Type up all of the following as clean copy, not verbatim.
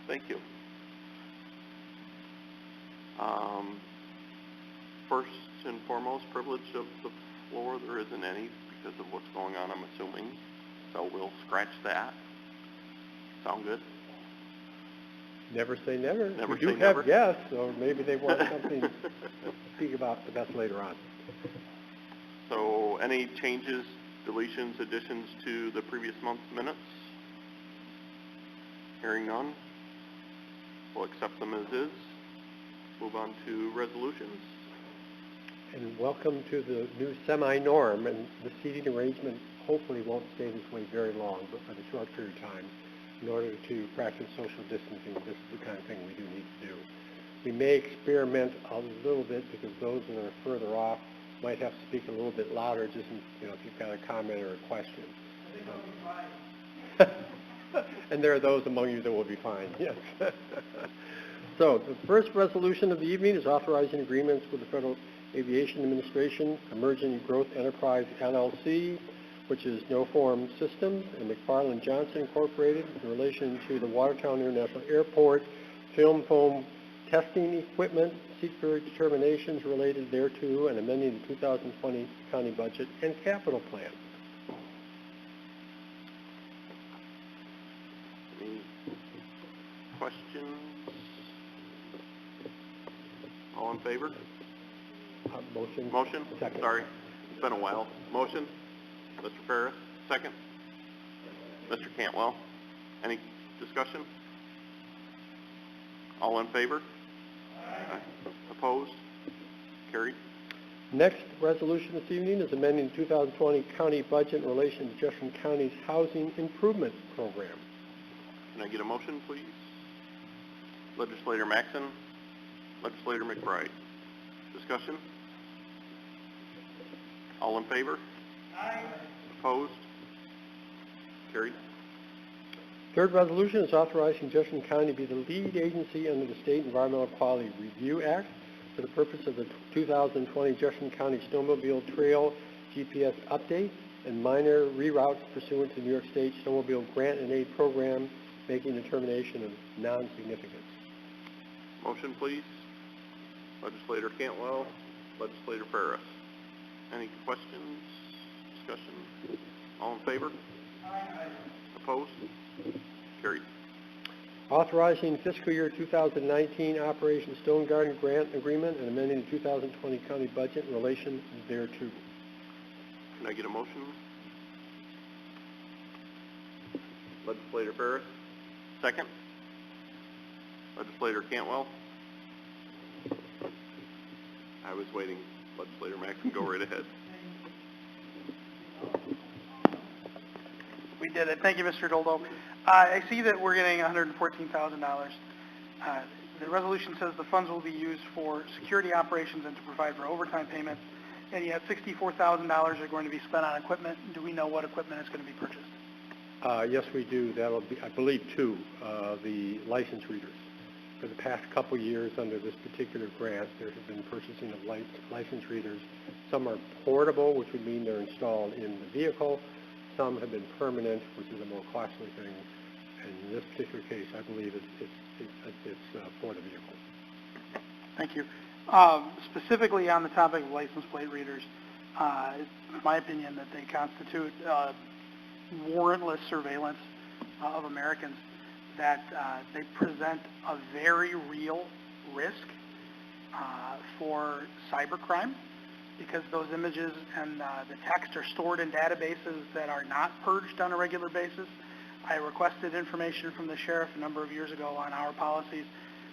Thank you. First and foremost, privilege of the floor. There isn't any because of what's going on, I'm assuming. So we'll scratch that. Sound good? Never say never. Never we do say have never. guests, or maybe they want something to speak about, but that's later on. So any changes, deletions, additions to the previous month's minutes? Hearing none, we'll accept them as is. Move on to resolutions. And welcome to the new semi-norm, and the seating arrangement hopefully won't stay this way very long, but for a short period of time. In order to practice social distancing, this is the kind of thing we do need to do. We may experiment a little bit because those that are further off might have to speak a little bit louder, just in, if you've got a comment or a question. I think we'll be fine. And there are those among you that will be fine, yes. So the first resolution of the evening is authorizing agreements with the Federal Aviation Administration, Emerging Growth Enterprise LLC, which is No Form Systems, and McFarland Johnson Incorporated in relation to the Watertown International Airport film foam testing equipment, seat period determinations related thereto, and amending the 2020 county budget and capital plan. Any questions? All in favor? Motion. Motion? Second. Sorry, it's been a while. Motion? Mr. Ferris, second. Mr. Cantwell, any discussion? All in favor? Aye. Opposed? Carried. Next resolution this evening is amending the 2020 county budget in relation to Jefferson County's housing improvement program. Can I get a motion, please? Legislator Maxon, Legislator McBride. Discussion? All in favor? Aye. Opposed? Carried. Third resolution is authorizing Jefferson County to be the lead agency under the State Environmental Quality Review Act for the purpose of the 2020 Jefferson County Snowmobile Trail GPS update and minor reroutes pursuant to New York State Snowmobile Grant and Aid Program, making determination of non-significance. Motion, please. Legislator Cantwell, Legislator Ferris. Any questions, discussion? All in favor? Aye. Opposed? Carried. Authorizing fiscal year 2019 Operation Stone Garden Grant Agreement and amending the 2020 county budget in relation thereto. Can I get a motion? Legislator Ferris. Second. Legislator Cantwell. I was waiting. Legislator Maxon, go right ahead. We did it. Thank you, Mr. Doldo. I see that we're getting $114,000. The resolution says the funds will be used for security operations and to provide for overtime payments, and yet $64,000 are going to be spent on equipment. Do we know what equipment is going to be purchased? Yes, we do. That'll be, I believe, the license readers. For the past couple years under this particular grant, there have been purchasing of license readers. Some are portable, which would mean they're installed in the vehicle. Some have been permanent, which is a more costly thing. And in this particular case, I believe it's for the vehicle. Thank you. Specifically on the topic of license plate readers, it's my opinion that they constitute warrantless surveillance of Americans, that they present a very real risk for cybercrime, because those images and the text are stored in databases that are not purged on a regular basis. I requested information from the sheriff a number of years ago on our policies.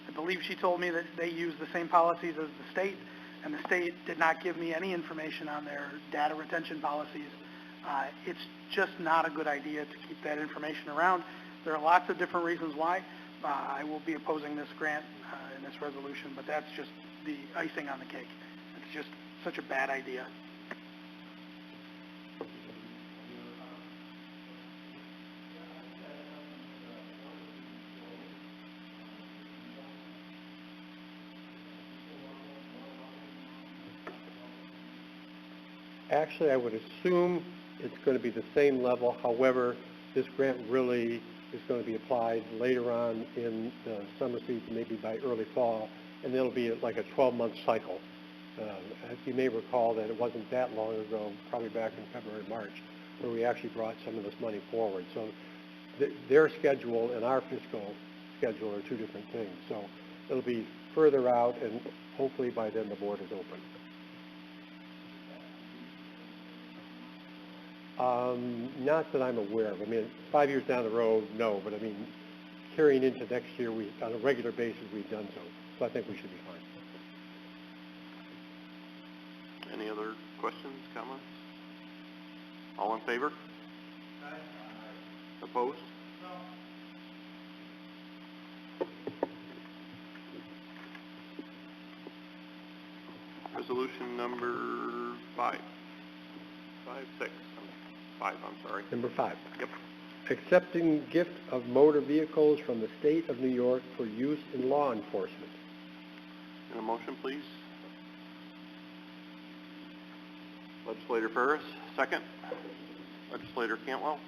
I believe she told me that they use the same policies as the state, and the state did not give me any information on their data retention policies. It's just not a good idea to keep that information around. There are lots of different reasons why. I will be opposing this grant in this resolution, but that's just the icing on the cake. It's just such a bad idea. Actually, I would assume it's going to be the same level. However, this grant really is going to be applied later on in the summer season, maybe by early fall, and it'll be like a 12-month cycle. As you may recall that it wasn't that long ago, probably back in February, March, where we actually brought some of this money forward. So their schedule and our fiscal schedule are two different things. So it'll be further out, and hopefully by then the board is open. Not that I'm aware of. I mean, 5 years down the road, no, but I mean, carrying into next year, on a regular basis, we've done so. So I think we should be fine. Any other questions, comments? All in favor? Opposed? Resolution number 5. 5, I'm sorry. Number 5. Yep. Accepting gift of motor vehicles from the state of New York for use in law enforcement. And a motion, please. Legislator Ferris, second. Legislator Cantwell.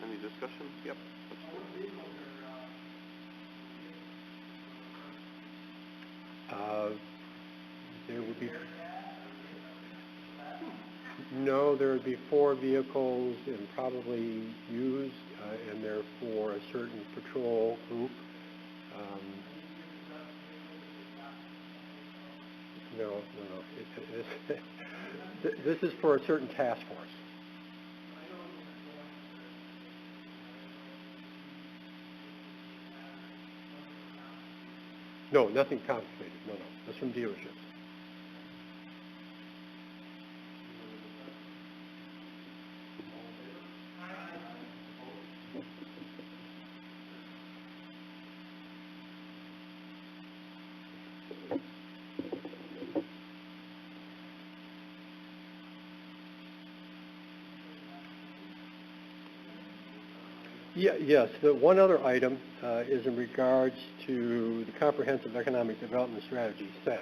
Any discussion? Yep. There would be... No, there would be 4 vehicles and probably used, and they're for a certain patrol group. No. This is for a certain task force. No, nothing confiscated. No. That's from dealerships. Yes. The one other item is in regards to the Comprehensive Economic Development Strategy, CEDS,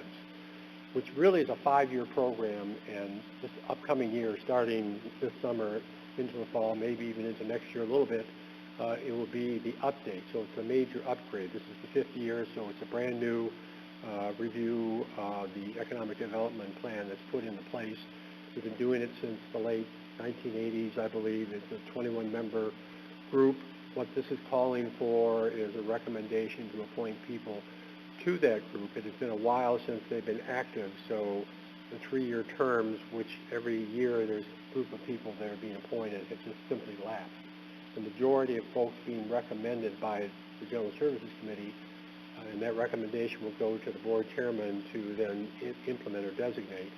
which really is a 5-year program, and this upcoming year, starting this summer into the fall, maybe even into next year a little bit, it will be the update. So it's a major upgrade. This is the 5th year, so it's a brand new review of the economic development plan that's put into place. We've been doing it since the late 1980s, I believe. It's a 21-member group. What this is calling for is a recommendation to appoint people to that group. It has been a while since they've been active, so the 3-year terms, which every year there's a group of people that are being appointed, have just simply lapsed. The majority of folks being recommended by the General Services Committee, and that recommendation will go to the board chairman to then implement or designate,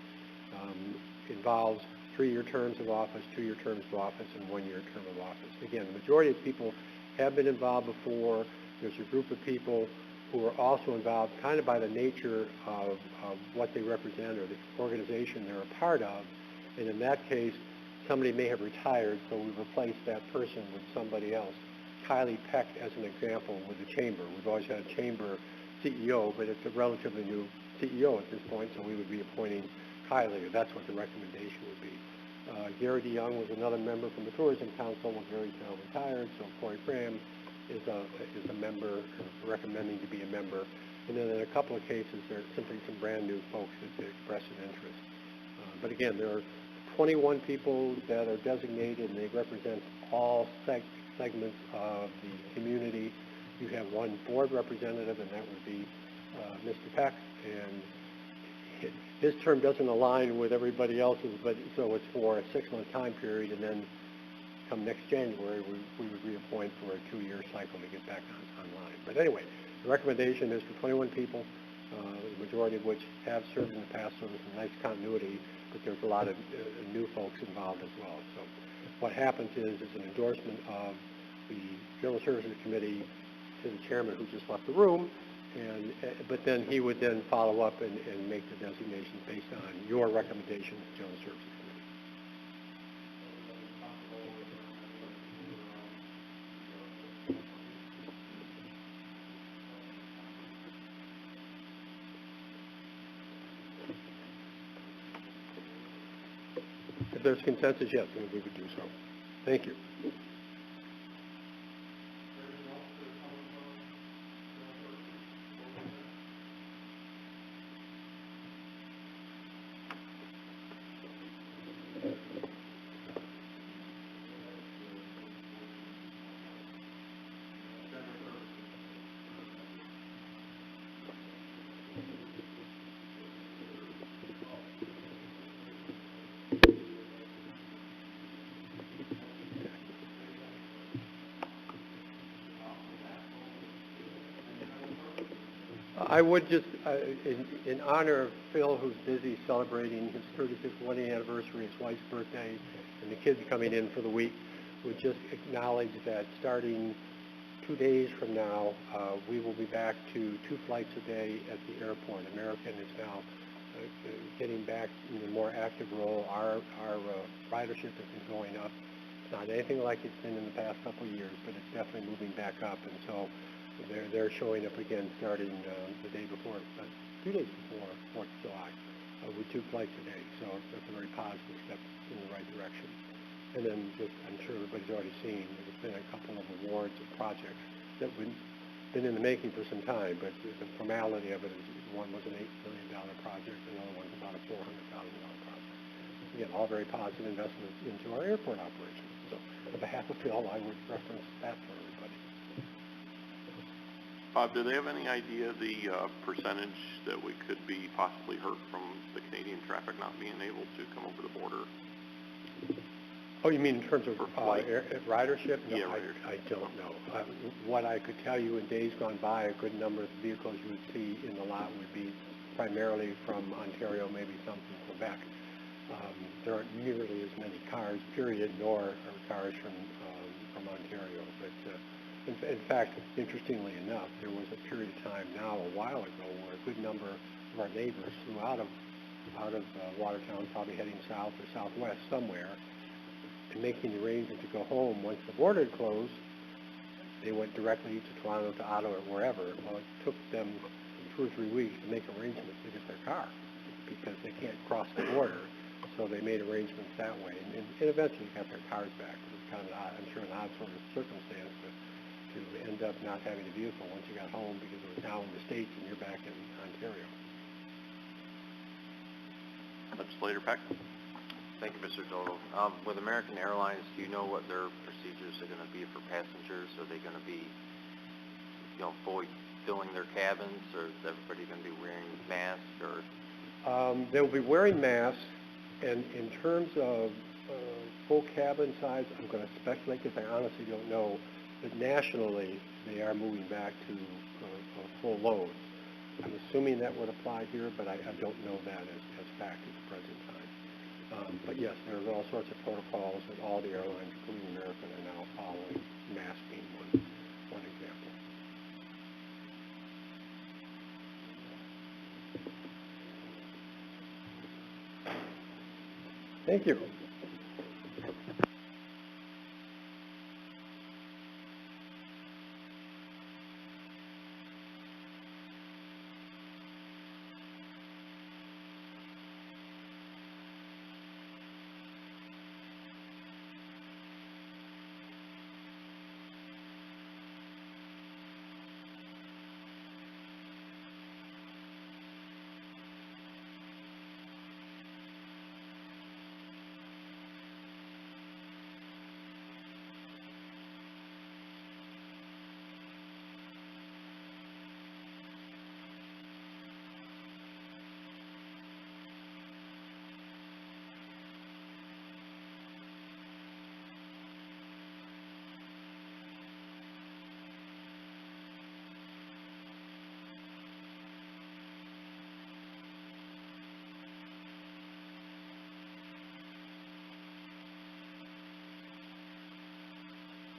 involves 3-year terms of office, 2-year terms of office, and 1-year term of office. Again, the majority of people have been involved before. There's a group of people who are also involved kind of by the nature of what they represent or the organization they're a part of. And in that case, somebody may have retired, so we replaced that person with somebody else. Kylie Peck, as an example, with the Chamber. We've always had a Chamber CEO, but it's a relatively new CEO at this point, so we would be appointing Kylie. That's what the recommendation would be. Gary DeYoung was another member from the Tourism Council. Well, Gary's now retired, so Corey Graham is a member, recommending to be a member. And then in a couple of cases, there are simply some brand new folks that express an interest. But again, there are 21 people that are designated, and they represent all segments of the community. You have one board representative, and that would be Mr. Peck, and his term doesn't align with everybody else's, but so it's for a 6-month time period, and then come next January, we would reappoint for a 2-year cycle to get back online. But anyway, the recommendation is for 21 people, the majority of which have served in the past, so there's some nice continuity, but there's a lot of new folks involved as well. So what happens is an endorsement of the General Services Committee to the chairman, who just left the room, but then he would then follow up and make the designations based on your recommendation to the General Services Committee. If there's consensus, yes, we would do so. Thank you. I would just, in honor of Phil, who's busy celebrating his 35th wedding anniversary, his wife's birthday, and the kids coming in for the week, would just acknowledge that starting 2 days from now, we will be back to 2 flights a day at the airport. American is now getting back in a more active role. Our ridership has been going up. It's not anything like it's been in the past couple of years, but it's definitely moving back up. And so they're showing up again starting the day before, 2 days before 4th of July, with 2 flights a day. So that's a very positive step in the right direction. And then just, I'm sure everybody's already seen, there's been a couple of awards of projects that have been in the making for some time, but the formality of it is one was an $8 million project, another one's about a $400,000 project. Again, all very positive investments into our airport operations. So on behalf of Phil, I would reference that for everybody. Bob, do they have any idea the percentage that we could be possibly hurt from the Canadian traffic not being able to come over the border? Oh, you mean in terms of ridership? No, Yeah, ridership. I don't know. What I could tell you in days gone by, a good number of the vehicles you would see in the lot would be primarily from Ontario, maybe some from Quebec. There aren't nearly as many cars, period, nor are cars from Ontario. But in fact, interestingly enough, there was a period of time now, a while ago, where a good number of our neighbors flew out of Watertown, probably heading south or southwest somewhere, and making the arrangement to go home once the border had closed. They went directly to Toronto, to Ottawa, or wherever. Well, it took them 2 or 3 weeks to make arrangements to get their car because they can't cross the border. So they made arrangements that way, and eventually got their cars back. It was kind of an odd, I'm sure, an odd sort of circumstance to end up not having a vehicle once you got home because it was now in the States and you're back in Ontario. Legislator Peck? Thank you, Mr. Dodo. With American Airlines, do you know what their procedures are going to be for passengers? Are they going to be, fully filling their cabins, or is everybody going to be wearing masks? Or They'll be wearing masks, and in terms of full cabin size, I'm going to speculate because I honestly don't know, but nationally, they are moving back to a full load. I'm assuming that would apply here, but I don't know that as fact at the present time. But yes, there's all sorts of protocols that all the airlines, including American, are now following, mask being one example. Thank you.